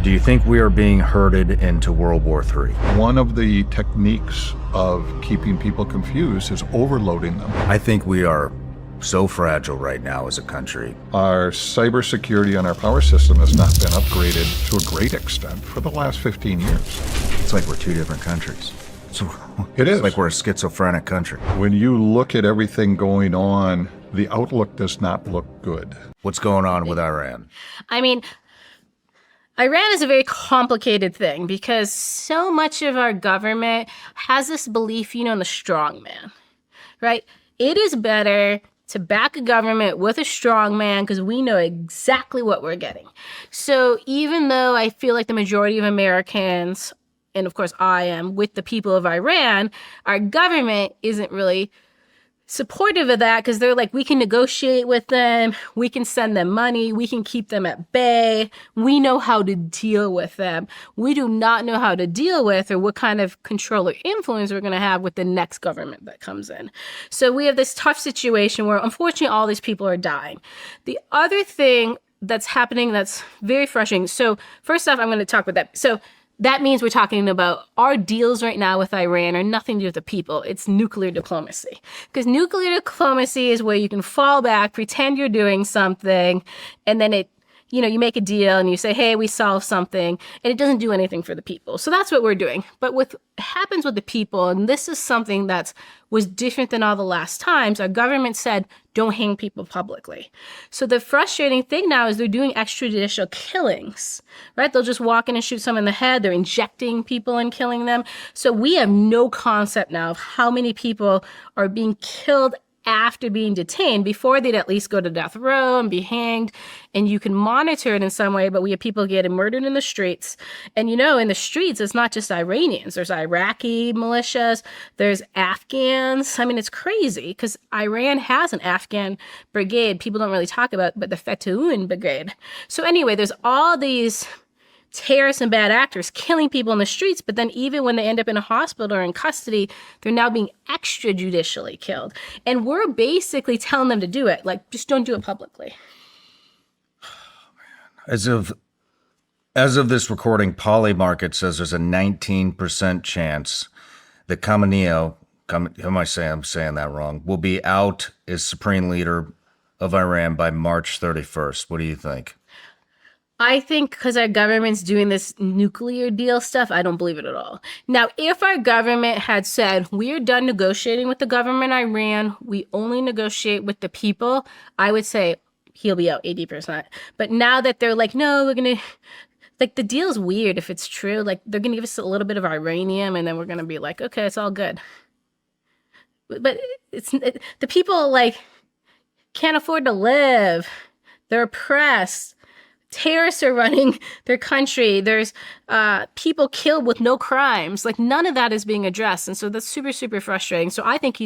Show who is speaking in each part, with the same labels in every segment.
Speaker 1: Do you think we are being herded into World War III?
Speaker 2: One of the techniques of keeping people confused is overloading them.
Speaker 1: I think we are so fragile right now as a country.
Speaker 2: Our cybersecurity and our power system has not been upgraded to a great extent for the last 15 years.
Speaker 1: It's like we're two different countries.
Speaker 2: It is.
Speaker 1: It's like we're a schizophrenic country.
Speaker 2: When you look at everything going on, the outlook does not look good.
Speaker 1: What's going on with Iran?
Speaker 3: I mean, Iran is a very complicated thing because so much of our government has this belief, in the strong man, right? It is better to back a government with a strong man because we know exactly what we're getting. So even though I feel like the majority of Americans, and of course I am, with the people of Iran, our government isn't really supportive of that because they're like, we can negotiate with them, we can send them money, we can keep them at bay, we know how to deal with them. We do not know how to deal with or what kind of control or influence we're going to have with the next government that comes in. So we have this tough situation where unfortunately all these people are dying. The other thing that's happening that's very frustrating. So first off, I'm going to talk about that. So that means we're talking about our deals right now with Iran are nothing to do with the people. It's nuclear diplomacy. Because nuclear diplomacy is where you can fall back, pretend you're doing something, and then you make a deal and you say, hey, we solved something, and it doesn't do anything for the people. So that's what we're doing. But what happens with the people, and this is something that was different than all the last times, our government said, don't hang people publicly. So the frustrating thing now is they're doing extrajudicial killings, right? They'll just walk in and shoot someone in the head. They're injecting people and killing them. So we have no concept now of how many people are being killed after being detained. Before, they'd at least go to death row and be hanged, and you can monitor it in some way, but we have people getting murdered in the streets. And in the streets, it's not just Iranians. There's Iraqi militias, there's Afghans. I mean, it's crazy because Iran has an Afghan brigade people don't really talk about, but the Fatehun Brigade. So anyway, there's all these terrorists and bad actors killing people in the streets, but then even when they end up in a hospital or in custody, they're now being extrajudicially killed. And we're basically telling them to do it. Like, just don't do it publicly.
Speaker 1: As of this recording, Polymarket says there's a 19% chance that Khamenei, I'm saying that wrong, will be out as supreme leader of Iran by March 31st. What do you think?
Speaker 3: I think because our government's doing this nuclear deal stuff, I don't believe it at all. Now, if our government had said, we're done negotiating with the government Iran, we only negotiate with the people, I would say he'll be out 80%. But now that they're like, no, we're going to, like, the deal's weird if it's true. Like, they're going to give us a little bit of uranium and then we're going to be like, okay, it's all good. But the people, like, can't afford to live. They're oppressed. Terrorists are running their country. There's people killed with no crimes. Like, none of that is being addressed. And so that's super, super frustrating. So I think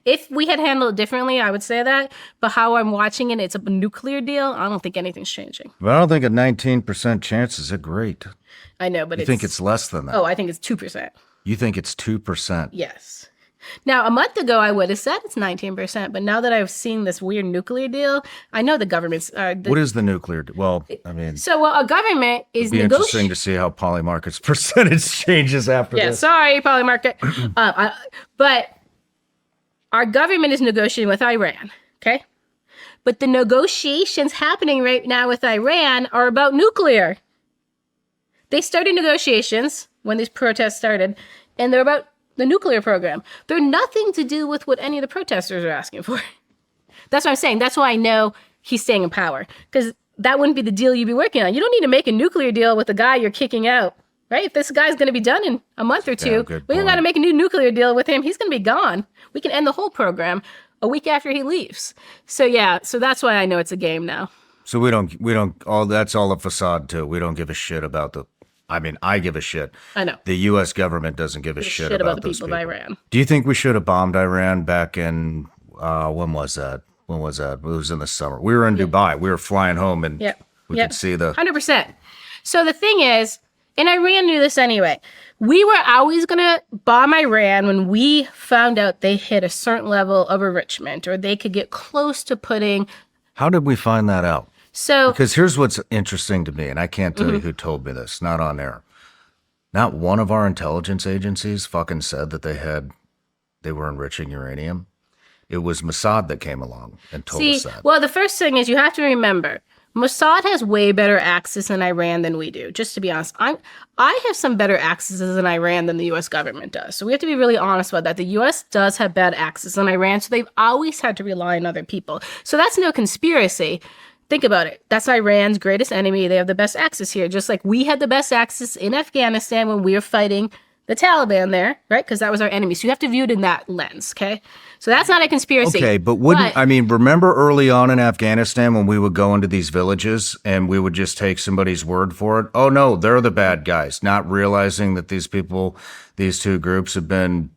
Speaker 3: if we had handled it differently, I would say that. But how I'm watching it, it's a nuclear deal. I don't think anything's changing.
Speaker 1: But I don't think a 19% chance is great.
Speaker 3: I know, but
Speaker 1: you think it's less than that?
Speaker 3: Oh, I think it's 2%.
Speaker 1: You think it's 2%?
Speaker 3: Yes. Now, a month ago, I would have said it's 19%, but now that I've seen this weird nuclear deal, I know the government's...
Speaker 1: what is the nuclear deal? Well, I mean...
Speaker 3: So, a government is...
Speaker 1: It'd be interesting to see how Polymarket's percentage changes after this.
Speaker 3: Yeah, sorry, Polymarket. But our government is negotiating with Iran, okay? But the negotiations happening right now with Iran are about nuclear. They started negotiations when these protests started, and they're about the nuclear program. They're nothing to do with what any of the protesters are asking for. That's what I'm saying. That's why I know he's staying in power, because that wouldn't be the deal you'd be working on. You don't need to make a nuclear deal with the guy you're kicking out, right? If this guy's going to be done in a month or two, we don't got to make a new nuclear deal with him. He's going to be gone. We can end the whole program a week after he leaves. So yeah, so that's why I know it's a game now.
Speaker 1: So we don't that's all a facade too. We don't give a shit about I give a shit.
Speaker 3: I know.
Speaker 1: The U.S. government doesn't give a shit about
Speaker 3: the people of Iran.
Speaker 1: Do you think we should have bombed Iran back in, when was that? It was in the summer. We were in Dubai. We were flying home and we could see the...
Speaker 3: 100%. So the thing is, and Iran knew this anyway, we were always going to bomb Iran when we found out they hit a certain level of enrichment or they could get close to putting...
Speaker 1: How did we find that out?
Speaker 3: So
Speaker 1: Because here's what's interesting to me, and I can't tell you who told me this, not on air. Not one of our intelligence agencies fucking said that they were enriching uranium. It was Mossad that came along and told us that.
Speaker 3: well, the first thing is you have to remember Mossad has way better access in Iran than we do. Just to be honest, I have some better accesses in Iran than the U.S. government does. So we have to be really honest about that. The U.S. does have bad access in Iran, so they've always had to rely on other people. So that's no conspiracy. Think about it. That's Iran's greatest enemy. They have the best access here, just like we had the best access in Afghanistan when we were fighting the Taliban there, right? Because that was our enemy. So you have to view it in that lens, okay? So that's not a conspiracy.
Speaker 1: Okay, but remember early on in Afghanistan when we would go into these villages and we would just take somebody's word for it? Oh, no, they're the bad guys, not realizing that these two groups have been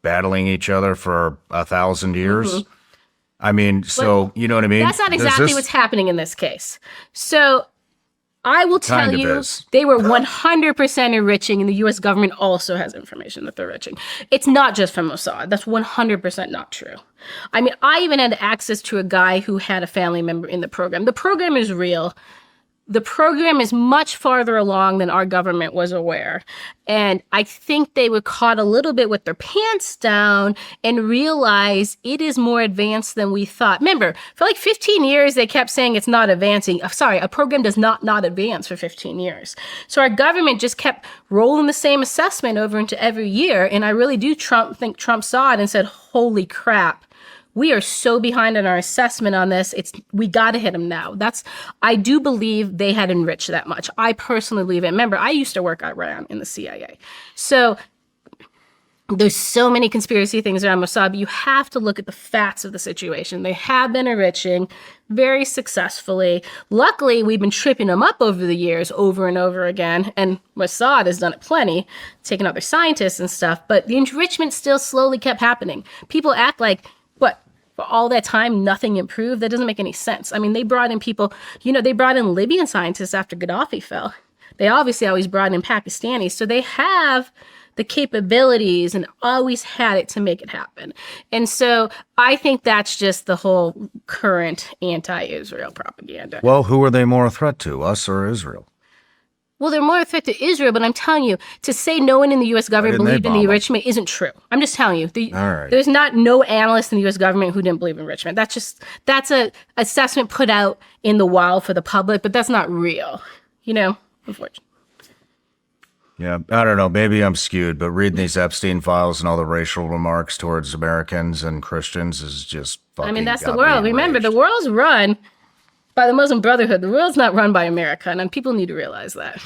Speaker 1: battling each other for 1,000 years. I mean, so, you know what I mean?
Speaker 3: That's not exactly what's happening in this case. So I will tell you, they were 100% enriching, and the U.S. government also has information that they're enriching. It's not just from Mossad. That's 100% not true. I mean, I even had access to a guy who had a family member in the program. The program is real. The program is much farther along than our government was aware. And I think they were caught a little bit with their pants down and realized it is more advanced than we thought. Remember, for like 15 years, they kept saying it's not advancing. Sorry, a program does not advance for 15 years. So our government just kept rolling the same assessment over into every year. And I really do think Trump saw it and said, holy crap. We are so behind in our assessment on this. We got to hit them now. I do believe they had enriched that much. I personally believe it. Remember, I used to work at Iran in the CIA. So there's so many conspiracy things around Mossad, but you have to look at the facts of the situation. They have been enriching very successfully. Luckily, we've been tripping them up over the years over and over again. And Mossad has done it plenty, taking other scientists and stuff. But the enrichment still slowly kept happening. People act like, for all that time, nothing improved. That doesn't make any sense. I mean, they brought in people, they brought in Libyan scientists after Gaddafi fell. They obviously always brought in Pakistanis. So they have the capabilities and always had it to make it happen. And so I think that's just the whole current anti-Israel propaganda.
Speaker 1: Well, who are they more a threat to, us or Israel?
Speaker 3: Well, they're more a threat to Israel, but I'm telling you, to say no one in the U.S. government believed in the enrichment isn't true. I'm just telling you. There's not no analyst in the U.S. government who didn't believe in enrichment. That's a assessment put out in the wild for the public, but that's not real, unfortunately.
Speaker 1: Yeah, I don't know. Maybe I'm skewed, but reading these Epstein files and all the racial remarks towards Americans and Christians is just fucking
Speaker 3: that's the world. Remember, the world's run by the Muslim Brotherhood. The world's not run by America, and people need to realize that.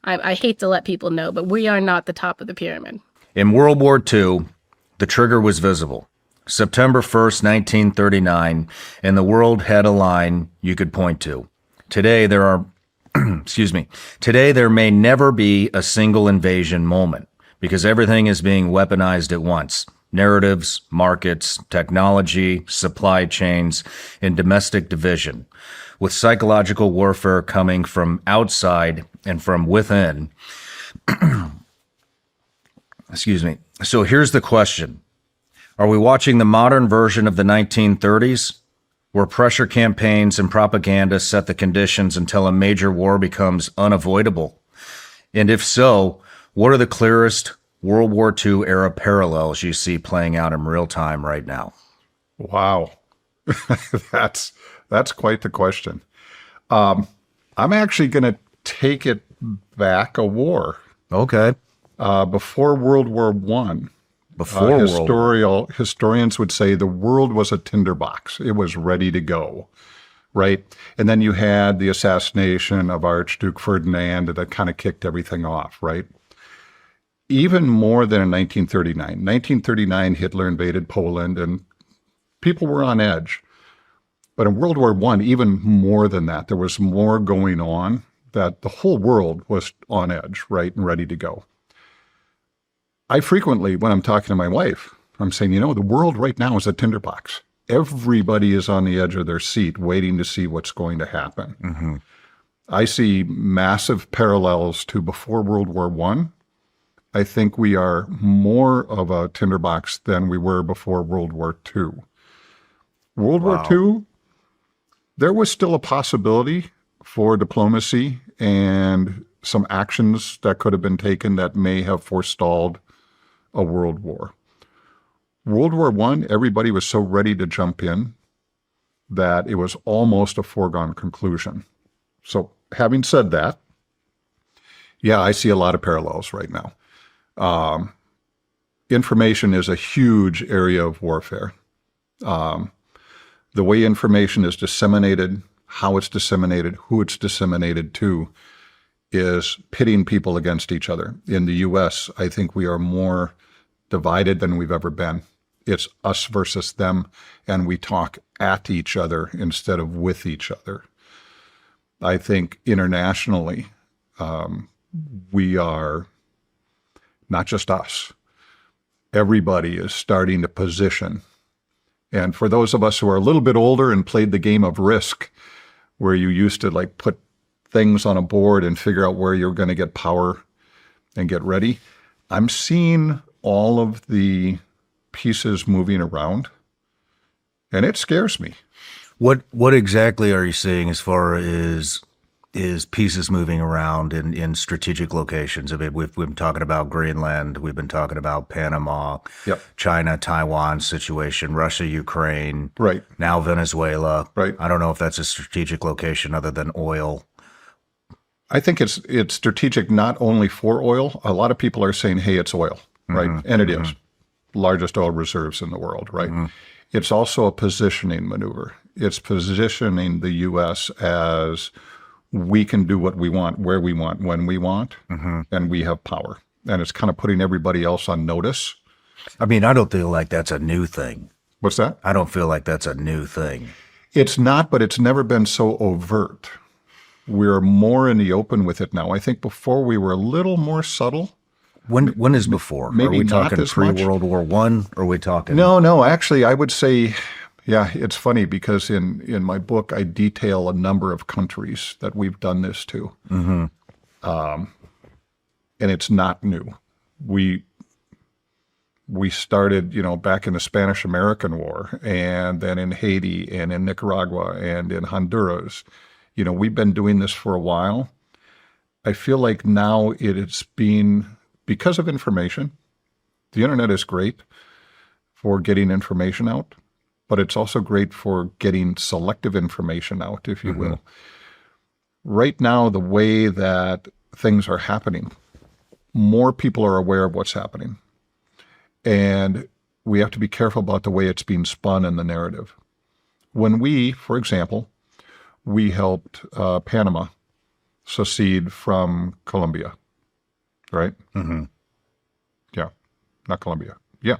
Speaker 3: I hate to let people know, but we are not the top of the pyramid.
Speaker 1: In World War II, the trigger was visible. September 1st, 1939, and the world had a line you could point to. Today, Today, there may never be a single invasion moment because everything is being weaponized at once. Narratives, markets, technology, supply chains, and domestic division, with psychological warfare coming from outside and from within. Excuse me. So here's the question. Are we watching the modern version of the 1930s, where pressure campaigns and propaganda set the conditions until a major war becomes unavoidable? And if so, what are the clearest World War II era parallels you see playing out in real time right now?
Speaker 2: Wow. That's quite the question. I'm actually going to take it back a war.
Speaker 1: Okay.
Speaker 2: Before World War One, historians would say the world was a tinderbox. It was ready to go, right? And then you had the assassination of Archduke Ferdinand that kind of kicked everything off, right? Even more than in 1939. 1939, Hitler invaded Poland and people were on edge. But in World War I, even more than that, there was more going on that the whole world was on edge, right, and ready to go. I frequently, when I'm talking to my wife, I'm saying, the world right now is a tinderbox. Everybody is on the edge of their seat waiting to see what's going to happen. Mm-hmm. I see massive parallels to before World War I. I think we are more of a tinderbox than we were before World War II. World War II, There was still a possibility for diplomacy and some actions that could have been taken that may have forestalled a world war. World War I, everybody was so ready to jump in that it was almost a foregone conclusion. So having said that, yeah, I see a lot of parallels right now. Information is a huge area of warfare. The way information is disseminated, how it's disseminated, who it's disseminated to, is pitting people against each other. In the U.S., I think we are more divided than we've ever been. It's us versus them, and we talk at each other instead of with each other. I think internationally, we are, not just us, everybody is starting to position. And for those of us who are a little bit older and played the game of Risk, where you used to like put things on a board and figure out where you're going to get power and get ready, I'm seeing all of the pieces moving around, and it scares me.
Speaker 1: What exactly are you seeing as far as is pieces moving around in strategic locations? I mean, we've been talking about Greenland, we've been talking about Panama,
Speaker 2: Yep.
Speaker 1: China, Taiwan situation, Russia, Ukraine,
Speaker 2: Right.
Speaker 1: now Venezuela.
Speaker 2: Right.
Speaker 1: I don't know if that's a strategic location other than oil.
Speaker 2: I think it's strategic not only for oil. A lot of people are saying, hey, it's oil, right? And it is. Largest oil reserves in the world, right? It's also a positioning maneuver. It's positioning the U.S. as we can do what we want, where we want, when we want, and we have power. And it's kind of putting everybody else on notice.
Speaker 1: I mean, I don't feel like that's a new thing.
Speaker 2: What's that?
Speaker 1: I don't feel like that's a new thing.
Speaker 2: It's not, but it's never been so overt. We're more in the open with it now. I think before we were a little more subtle.
Speaker 1: When is before?
Speaker 2: Maybe
Speaker 1: are we
Speaker 2: not
Speaker 1: talking
Speaker 2: as much.
Speaker 1: pre-World War I? Or are we talking?
Speaker 2: No. Actually, I would say, yeah, it's funny because in my book, I detail a number of countries that we've done this to. And it's not new. We started, back in the Spanish-American War, and then in Haiti and in Nicaragua and in Honduras. We've been doing this for a while. I feel like now it's been, because of information, the internet is great for getting information out, but it's also great for getting selective information out, if you will. Right now, the way that things are happening, more people are aware of what's happening. And we have to be careful about the way it's being spun in the narrative. When we, for example, we helped Panama secede from Colombia, right? Yeah, not Colombia. Yeah.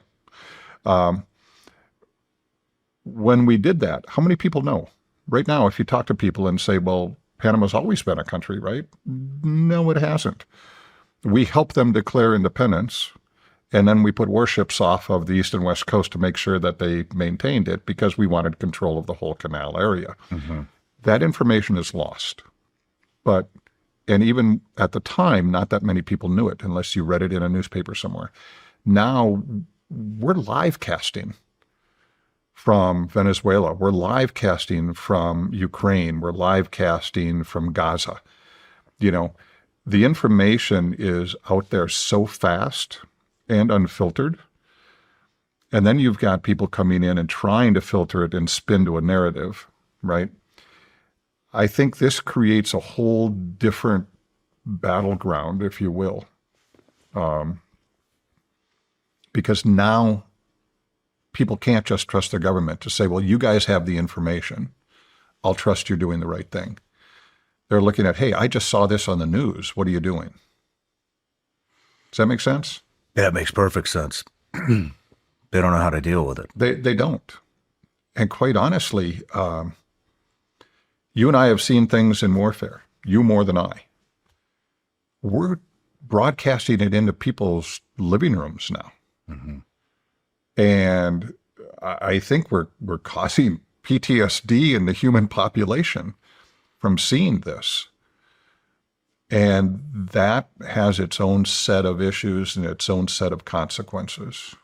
Speaker 2: When we did that, how many people know? Right now, if you talk to people and say, well, Panama's always been a country, right? No, it hasn't. We helped them declare independence, and then we put warships off of the east and west coast to make sure that they maintained it because we wanted control of the whole canal area. That information is lost. And even at the time, not that many people knew it unless you read it in a newspaper somewhere. Now we're live casting from Venezuela. We're live casting from Ukraine. We're live casting from Gaza. The information is out there so fast and unfiltered. And then you've got people coming in and trying to filter it and spin to a narrative, right? I think this creates a whole different battleground, if you will, because now people can't just trust their government to say, well, you guys have the information. I'll trust you're doing the right thing. They're looking at, hey, I just saw this on the news. What are you doing? Does that make sense?
Speaker 1: Yeah, it makes perfect sense. They don't know how to deal with it.
Speaker 2: They don't. And quite honestly, you and I have seen things in warfare, you more than I. We're broadcasting it into people's living rooms now. And I think we're causing PTSD in the human population from seeing this. And that has its own set of issues and its own set of consequences.